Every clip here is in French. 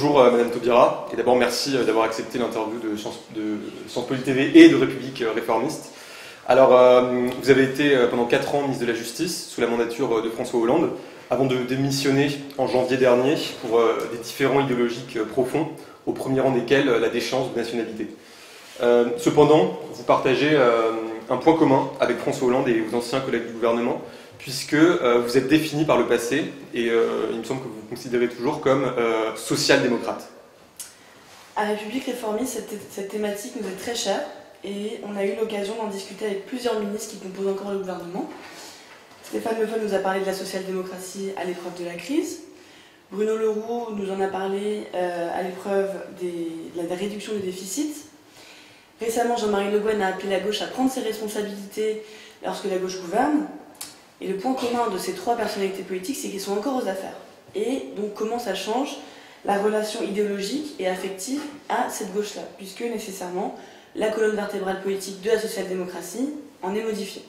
bonjour Madame Taubira, et d'abord merci d'avoir accepté l'interview de Sciences Po TV et de République Réformiste. Alors, vous avez été pendant 4 ans ministre de la Justice sous la mandature de François Hollande, avant de démissionner en janvier dernier pour des différends idéologiques profonds, au premier rang desquels la déchéance de nationalité. Cependant, vous partagez un point commun avec François Hollande et vos anciens collègues du gouvernement, puisque vous êtes défini par le passé, et il me semble que vous vous considérez toujours comme social-démocrate. À République Réformiste, cette thématique nous est très chère, et on a eu l'occasion d'en discuter avec plusieurs ministres qui composent encore le gouvernement. Stéphane Le Foll nous a parlé de la social-démocratie à l'épreuve de la crise. Bruno Le Roux nous en a parlé à l'épreuve de la réduction des déficits. Récemment, Jean-Marie Le Guen a appelé la gauche à prendre ses responsabilités lorsque la gauche gouverne. Et le point commun de ces 3 personnalités politiques, c'est qu'ils sont encore aux affaires. Et donc comment ça change la relation idéologique et affective à cette gauche-là, puisque nécessairement la colonne vertébrale politique de la social-démocratie en est modifiée.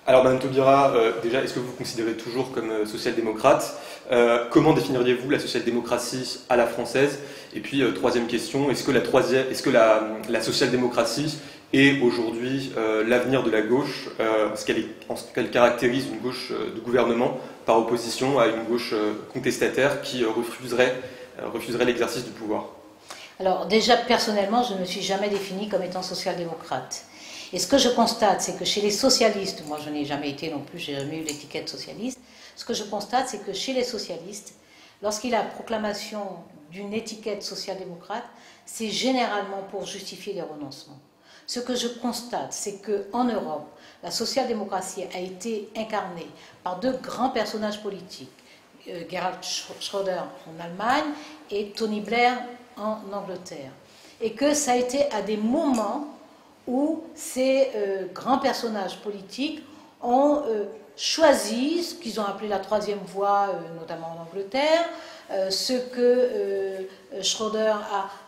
Alors Madame Taubira, déjà, est-ce que vous vous considérez toujours comme social-démocrate? Comment définiriez-vous la social-démocratie à la française? Et puis, troisième question, est-ce que la social-démocratie est aujourd'hui l'avenir de la gauche, ce qu'elle caractérise une gauche de gouvernement par opposition à une gauche contestataire qui refuserait l'exercice du pouvoir? Alors déjà, personnellement, je ne me suis jamais définie comme étant social-démocrate. Et ce que je constate, c'est que chez les socialistes, moi je n'ai jamais été non plus, j'ai jamais eu l'étiquette socialiste, ce que je constate, c'est que chez les socialistes, lorsqu'il y a la proclamation d'une étiquette social-démocrate, c'est généralement pour justifier les renoncements. Ce que je constate, c'est qu'en Europe, la social-démocratie a été incarnée par 2 grands personnages politiques, Gerhard Schröder en Allemagne et Tony Blair en Angleterre. Et que ça a été à des moments où ces grands personnages politiques ont choisi ce qu'ils ont appelé la 3e voie, notamment en Angleterre, ce que Schröder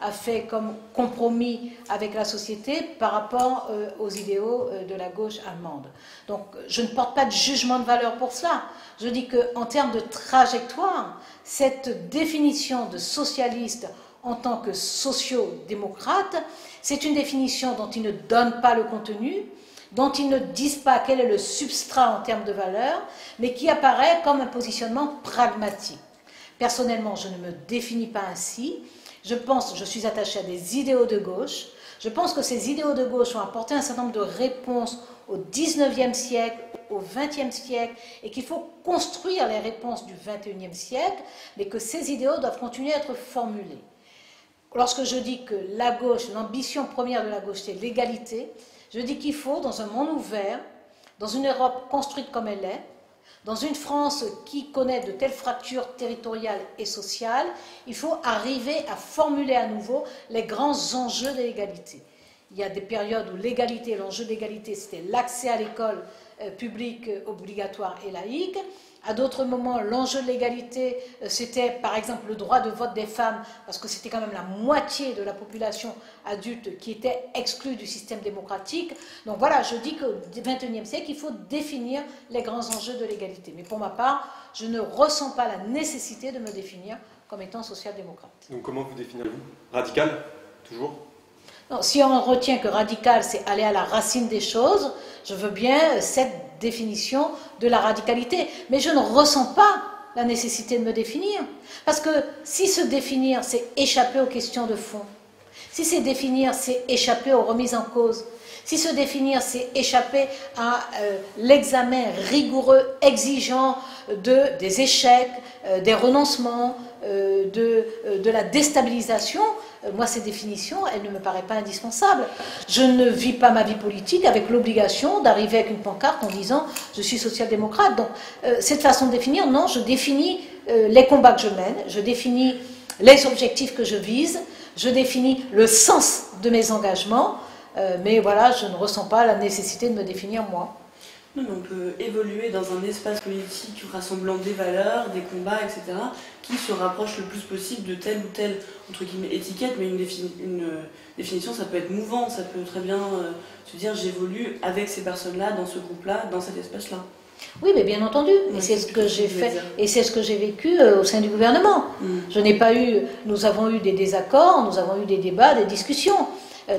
a fait comme compromis avec la société par rapport aux idéaux de la gauche allemande. Donc je ne porte pas de jugement de valeur pour cela. Je dis qu'en termes de trajectoire, cette définition de socialiste en tant que socio-démocrate, c'est une définition dont ils ne donnent pas le contenu, dont ils ne disent pas quel est le substrat en termes de valeur, mais qui apparaît comme un positionnement pragmatique. Personnellement, je ne me définis pas ainsi. Je suis attachée à des idéaux de gauche. Je pense que ces idéaux de gauche ont apporté un certain nombre de réponses au XIXe siècle, au XXe siècle, et qu'il faut construire les réponses du XXIe siècle, mais que ces idéaux doivent continuer à être formulés. Lorsque je dis que la gauche, l'ambition première de la gauche, c'est l'égalité, je dis qu'il faut, dans un monde ouvert, dans une Europe construite comme elle est, dans une France qui connaît de telles fractures territoriales et sociales, il faut arriver à formuler à nouveau les grands enjeux de l'égalité. Il y a des périodes où l'égalité, l'enjeu de l'égalité, c'était l'accès à l'école publique obligatoire et laïque. À d'autres moments, l'enjeu de l'égalité, c'était par exemple le droit de vote des femmes, parce que c'était quand même la moitié de la population adulte qui était exclue du système démocratique. Donc voilà, je dis qu'au XXIe siècle, il faut définir les grands enjeux de l'égalité. Mais pour ma part, je ne ressens pas la nécessité de me définir comme étant social-démocrate. Donc comment vous définirez-vous? Radical? Toujours? Non, si on retient que radical, c'est aller à la racine des choses, je veux bien cette définition de la radicalité. Mais je ne ressens pas la nécessité de me définir. Parce que si se définir, c'est échapper aux questions de fond, si se définir, c'est échapper aux remises en cause, si se définir, c'est échapper à l'examen rigoureux, exigeant des échecs, des renoncements, de la déstabilisation, moi, ces définitions, elles ne me paraissent pas indispensables. Je ne vis pas ma vie politique avec l'obligation d'arriver avec une pancarte en disant « je suis social-démocrate ». Donc, cette façon de définir, non, je définis les combats que je mène, je définis les objectifs que je vise, je définis le sens de mes engagements, mais voilà, je ne ressens pas la nécessité de me définir moi. Non, mais on peut évoluer dans un espace politique rassemblant des valeurs, des combats, etc., qui se rapproche le plus possible de telle ou telle, entre guillemets, étiquette, mais une définition, ça peut être mouvant, ça peut très bien se dire j'évolue avec ces personnes-là, dans ce groupe-là, dans cet espace-là. Oui, mais bien entendu. Et c'est ce que j'ai fait, et c'est ce que j'ai vécu au sein du gouvernement. Nous avons eu des désaccords, nous avons eu des débats, des discussions.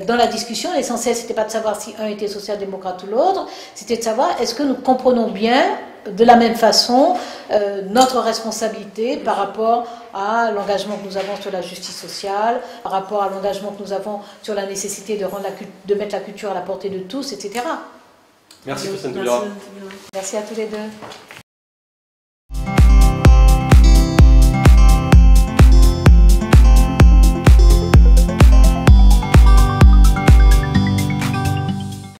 Dans la discussion, l'essentiel, c'était pas de savoir si un était social-démocrate ou l'autre, c'était de savoir est-ce que nous comprenons bien, de la même façon, notre responsabilité par rapport à l'engagement que nous avons sur la justice sociale, par rapport à l'engagement que nous avons sur la nécessité de mettre la culture à la portée de tous, etc. Merci Christiane Taubira. Merci à tous les deux.